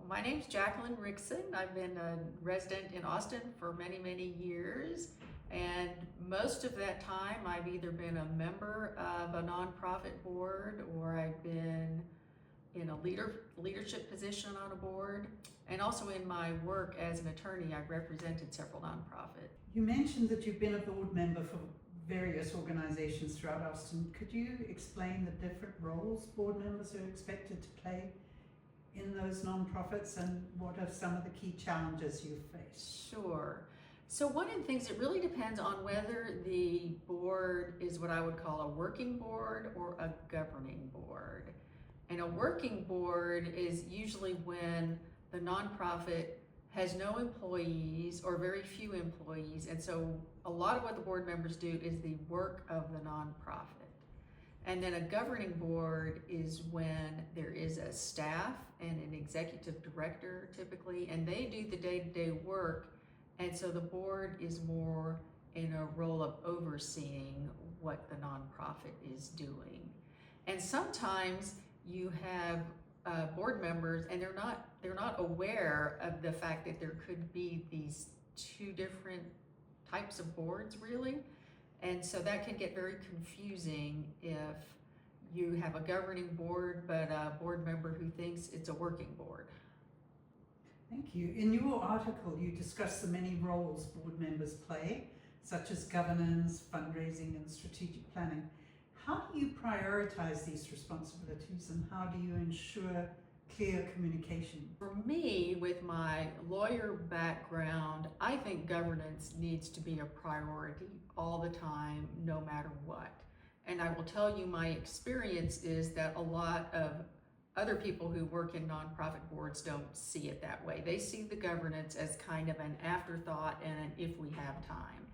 My name's Jacqueline Rixen. I've been a resident in Austin for many, many years. And most of that time, I've either been a member of a nonprofit board or I've been in a leadership position on a board. And also in my work as an attorney, I've represented several nonprofits. You mentioned that you've been a board member for various organizations throughout Austin. Could you explain the different roles board members are expected to play in those nonprofits, and what are some of the key challenges you've faced? Sure. So one of the things, it really depends on whether the board is what I would call a working board or a governing board. And a working board is usually when the nonprofit has no employees or very few employees, and so a lot of what the board members do is the work of the nonprofit. And then a governing board is when there is a staff and an executive director typically, and they do the day-to-day work, and so the board is more in a role of overseeing what the nonprofit is doing. And sometimes you have board members, and they're not aware of the fact that there could be these two different types of boards, really. And so that can get very confusing if you have a governing board but a board member who thinks it's a working board. Thank you. In your article, you discuss the many roles board members play, such as governance, fundraising, and strategic planning. How do you prioritize these responsibilities, and how do you ensure clear communication? For me, with my lawyer background, I think governance needs to be a priority all the time, no matter what. And I will tell you, my experience is that a lot of other people who work in nonprofit boards don't see it that way. They see the governance as kind of an afterthought and an if we have time.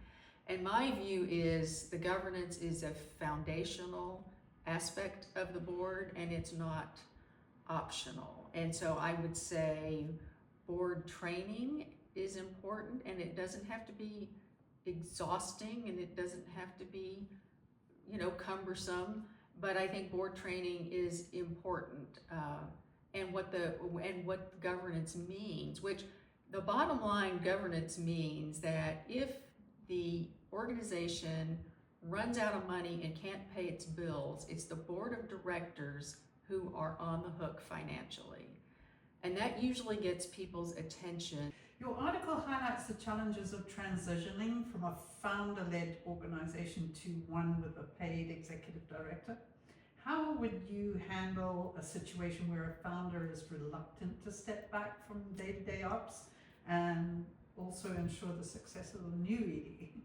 And my view is the governance is a foundational aspect of the board, and it's not optional. And so I would say board training is important, and it doesn't have to be exhausting, and it doesn't have to be, cumbersome, but I think board training is important. And what governance means, which the bottom line, governance means that if the organization runs out of money and can't pay its bills, it's the board of directors who are on the hook financially. And that usually gets people's attention. Your article highlights the challenges of transitioning from a founder-led organization to one with a paid executive director. How would you handle a situation where a founder is reluctant to step back from day-to-day ops and also ensure the success of the new ED?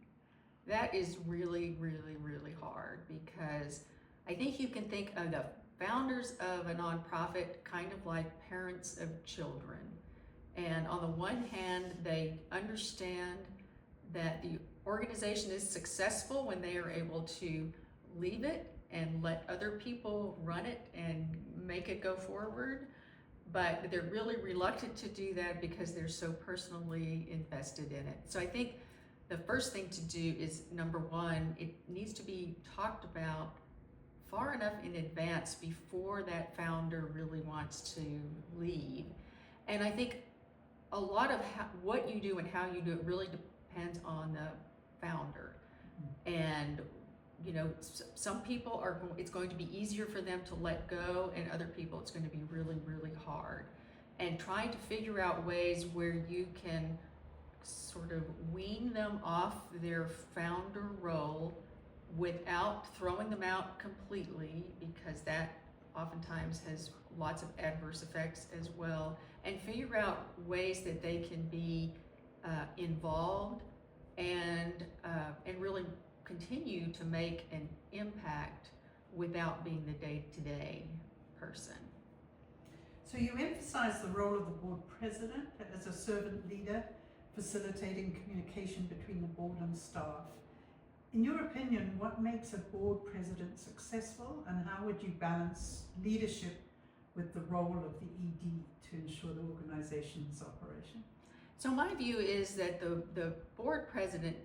That is really, really, really hard, because I think you can think of the founders of a nonprofit kind of like parents of children. And on the one hand, they understand that the organization is successful when they are able to leave it and let other people run it and make it go forward. But they're really reluctant to do that because they're so personally invested in it. So I think the first thing to do is, number one, it needs to be talked about far enough in advance before that founder really wants to leave. And I think a lot of what you do and how you do it really depends on the founder. And some people it's going to be easier for them to let go, and other people it's going to be really, really hard. And trying to figure out ways where you can sort of wean them off their founder role without throwing them out completely, because that oftentimes has lots of adverse effects as well, and figure out ways that they can be involved and really continue to make an impact without being the day-to-day person. So you emphasize the role of the board president as a servant leader, facilitating communication between the board and staff. In your opinion, what makes a board president successful, and how would you balance leadership with the role of the ED to ensure the organization's operation? So my view is that the board president,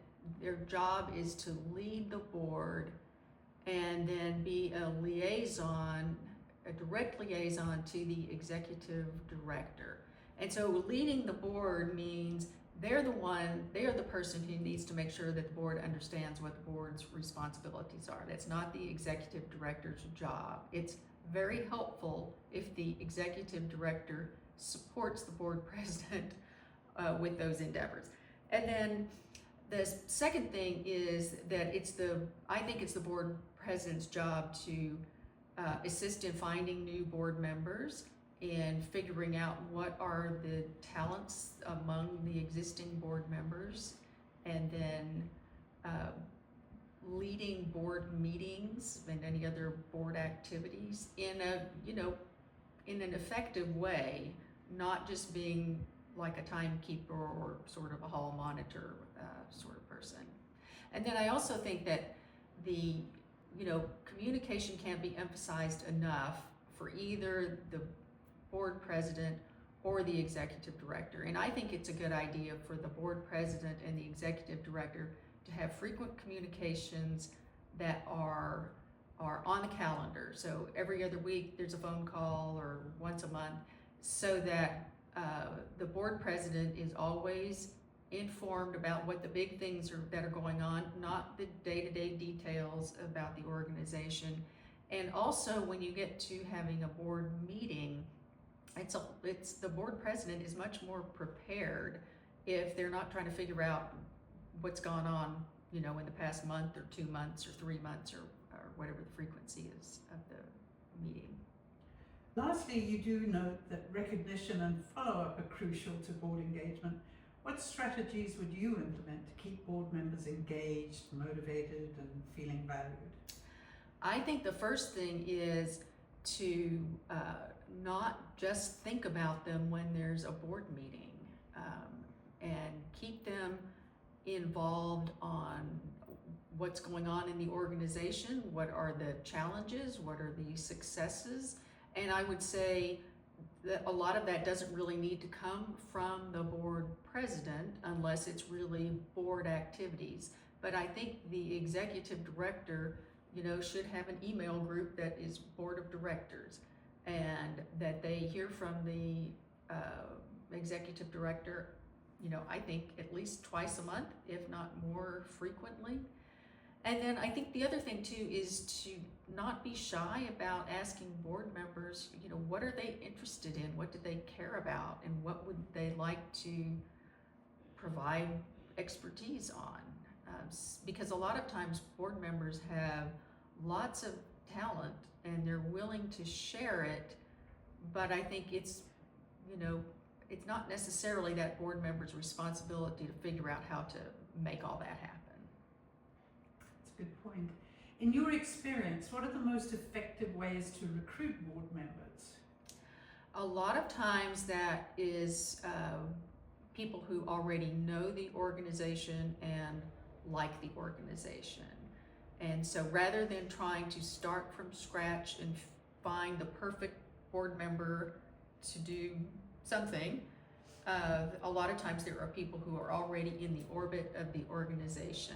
their job is to lead the board and then be a liaison, a direct liaison to the executive director. And so leading the board means they are the person who needs to make sure that the board understands what the board's responsibilities are. That's not the executive director's job. It's very helpful if the executive director supports the board president with those endeavors. And then the second thing is that I think it's the board president's job to assist in finding new board members and figuring out what are the talents among the existing board members, and then leading board meetings and any other board activities in an effective way, not just being like a timekeeper or sort of a hall monitor sort of person. And then I also think that the communication can't be emphasized enough for either the board president or the executive director. And I think it's a good idea for the board president and the executive director to have frequent communications that are on the calendar. So every other week there's a phone call, or once a month, so that the board president is always informed about what the big things that are going on, not the day-to-day details about the organization. And also, when you get to having a board meeting, it's the board president is much more prepared if they're not trying to figure out what's gone on, in the past month or 2 months or 3 months or whatever the frequency is of the meeting. Lastly, you do note that recognition and follow-up are crucial to board engagement. What strategies would you implement to keep board members engaged, motivated, and feeling valued? I think the first thing is to not just think about them when there's a board meeting, and keep them involved on what's going on in the organization, what are the challenges, what are the successes. And I would say that a lot of that doesn't really need to come from the board president unless it's really board activities. But I think the executive director, should have an email group that is board of directors, and that they hear from the executive director, I think at least twice a month, if not more frequently. And then I think the other thing too is to not be shy about asking board members, what are they interested in? What do they care about? And what would they like to provide expertise on? Because a lot of times board members have lots of talent and they're willing to share it, but I think it's not necessarily that board member's responsibility to figure out how to make all that happen. That's a good point. In your experience, what are the most effective ways to recruit board members? A lot of times that is people who already know the organization and like the organization. And so rather than trying to start from scratch and find the perfect board member to do something, a lot of times there are people who are already in the orbit of the organization,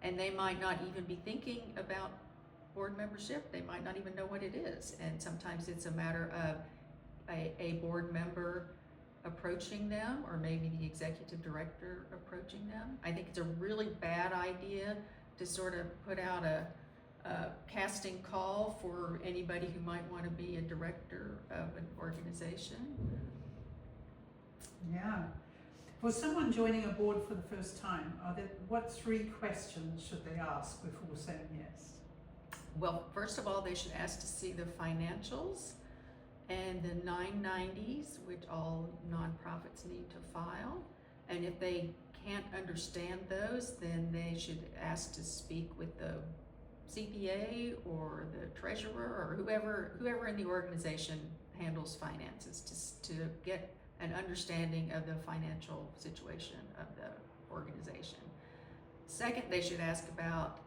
and they might not even be thinking about board membership. They might not even know what it is. And sometimes it's a matter of a board member approaching them, or maybe the executive director approaching them. I think it's a really bad idea to sort of put out a casting call for anybody who might want to be a director of an organization. Yeah. For someone joining a board for the first time, what 3 questions should they ask before saying yes? Well, first of all, they should ask to see the financials and the 990s, which all nonprofits need to file. And if they can't understand those, then they should ask to speak with the CPA or the treasurer or whoever in the organization handles finances to get an understanding of the financial situation of the organization. Second, they should ask about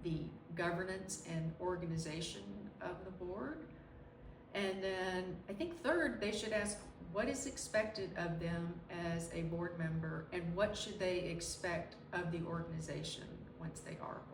the governance and organization of the board. And then I think third, they should ask what is expected of them as a board member, and what should they expect of the organization once they are a